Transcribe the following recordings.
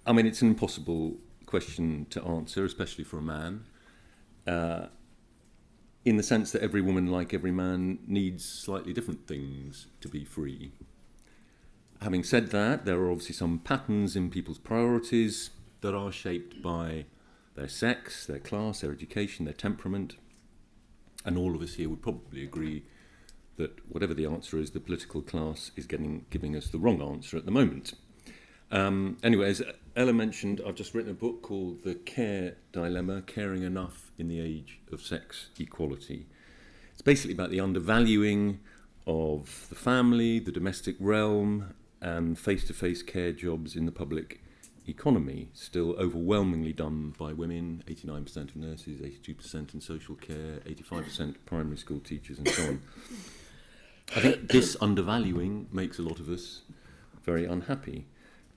I mean, it's an impossible question to answer, especially for a man, in the sense that every woman, like every man, needs slightly different things to be free. Having said that, there are obviously some patterns in people's priorities that are shaped by their sex, their class, their education, their temperament. And all of us here would probably agree that whatever the answer is, the political class is giving us the wrong answer at the moment. Anyway, as Ella mentioned, I've just written a book called The Care Dilemma, Caring Enough in the Age of Sex Equality. It's basically about the undervaluing of the family, the domestic realm, and face-to-face care jobs in the public economy, still overwhelmingly done by women, 89% of nurses, 82% in social care, 85% primary school teachers, and so on. I think this undervaluing makes a lot of us very unhappy,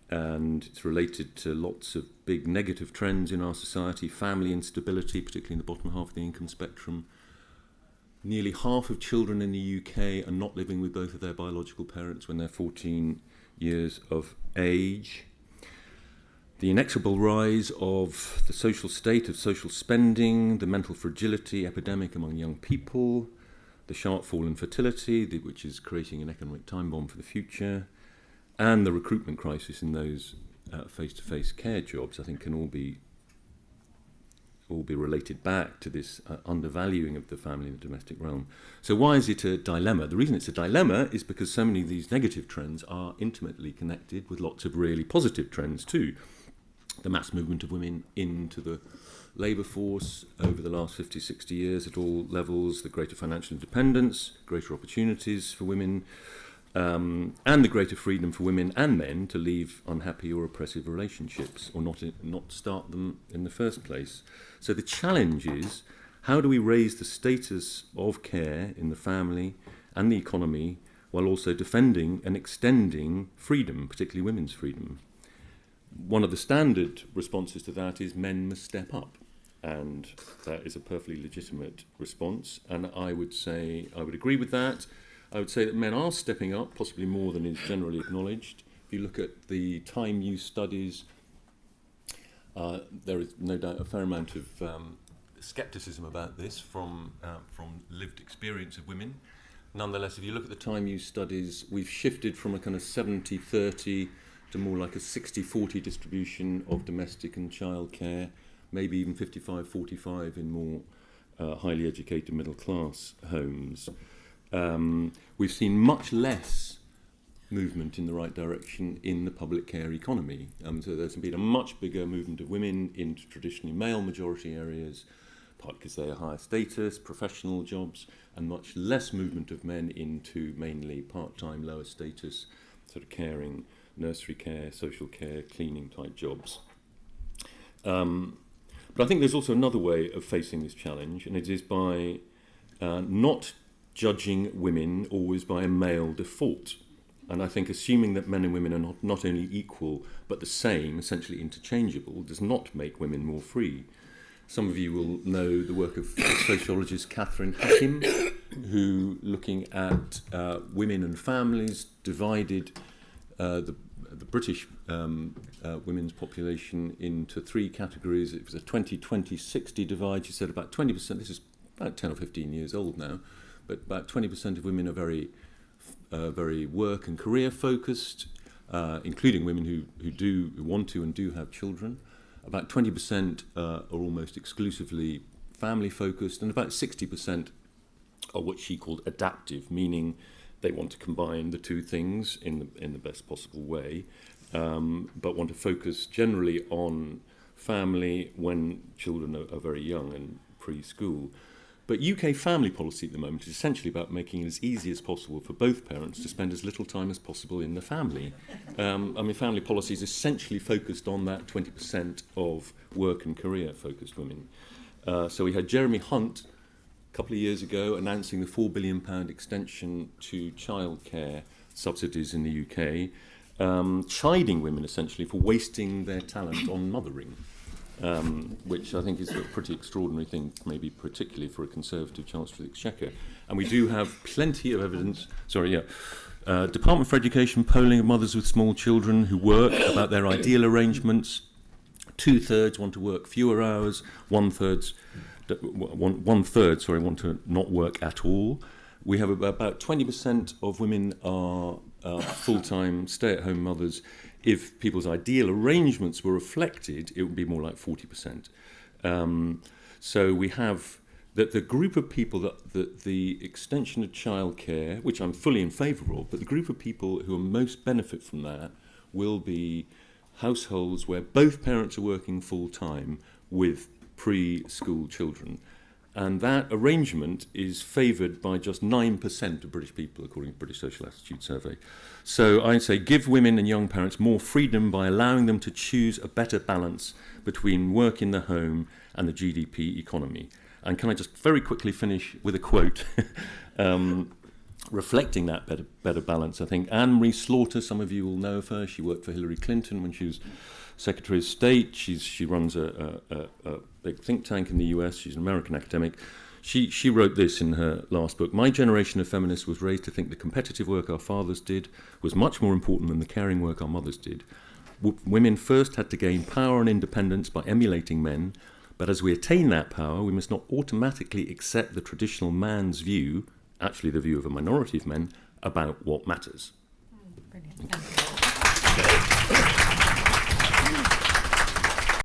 and it's related to lots of big negative trends in our society: family instability, particularly in the bottom half of the income spectrum. Nearly half of children in the UK are not living with both of their biological parents when they're 14 years of age. The inexorable rise of the social state of social spending, the mental fragility epidemic among young people, the sharp fall in fertility, which is creating an economic time bomb for the future, and the recruitment crisis in those face-to-face care jobs, I think, can all be related back to this undervaluing of the family and the domestic realm. So why is it a dilemma? The reason it's a dilemma is because so many of these negative trends are intimately connected with lots of really positive trends too. The mass movement of women into the labour force over the last 50, 60 years at all levels, the greater financial independence, greater opportunities for women, and the greater freedom for women and men to leave unhappy or oppressive relationships or not start them in the first place. So the challenge is, how do we raise the status of care in the family and the economy while also defending and extending freedom, particularly women's freedom? One of the standard responses to that is men must step up, and that is a perfectly legitimate response, and I would say I would agree with that. I would say that men are stepping up, possibly more than is generally acknowledged. If you look at the time use studies, there is no doubt a fair amount of scepticism about this from lived experience of women. Nonetheless, if you look at the time use studies, we've shifted from a kind of 70-30 to more like a 60-40 distribution of domestic and childcare, maybe even 55-45 in more highly educated middle-class homes. We've seen much less movement in the right direction in the public care economy. So there's been a much bigger movement of women into traditionally male-majority areas, partly because they are higher status, professional jobs, and much less movement of men into mainly part-time, lower status, sort of caring, nursery care, social care, cleaning type jobs. But I think there's also another way of facing this challenge, and it is by not judging women always by a male default. And I think assuming that men and women are not only equal but the same, essentially interchangeable, does not make women more free. Some of you will know the work of sociologist Catherine Hakim, who, looking at women and families, divided the British women's population into three categories. It was a 20-20-60 divide. She said about 20%, this is about 10 or 15 years old now, but about 20% of women are very work and career focused, including women who want to and do have children. About 20% are almost exclusively family focused, and about 60% are what she called adaptive, meaning they want to combine the two things in the best possible way, but want to focus generally on family when children are very young and preschool. But UK family policy at the moment is essentially about making it as easy as possible for both parents to spend as little time as possible in the family. Family policy is essentially focused on that 20% of work and career-focused women. So we had Jeremy Hunt a couple of years ago announcing the £4 billion extension to childcare subsidies in the UK, chiding women essentially for wasting their talent on mothering. Which I think is a pretty extraordinary thing, maybe particularly for a Conservative Chancellor of the Exchequer. And we do have plenty of evidence. Department for Education polling of mothers with small children who work about their ideal arrangements. 2/3 want to work fewer hours. One third want to not work at all. We have about 20% of women are full-time stay-at-home mothers. If people's ideal arrangements were reflected, it would be more like 40%. So we have that the group of people that the extension of childcare, which I'm fully in favour of, but the group of people who will most benefit from that will be households where both parents are working full-time with pre-school children. And that arrangement is favoured by just 9% of British people, according to the British Social Attitude Survey. So I say give women and young parents more freedom by allowing them to choose a better balance between work in the home and the GDP economy. And can I just very quickly finish with a quote reflecting that better balance? I think Anne-Marie Slaughter, some of you will know of her. She worked for Hillary Clinton when she was Secretary of State. She runs a big think tank in the US. She's an American academic. She wrote this in her last book. My generation of feminists was raised to think the competitive work our fathers did was much more important than the caring work our mothers did. Women first had to gain power and independence by emulating men, but as we attain that power, we must not automatically accept the traditional man's view, actually the view of a minority of men, about what matters. Brilliant. Thank you.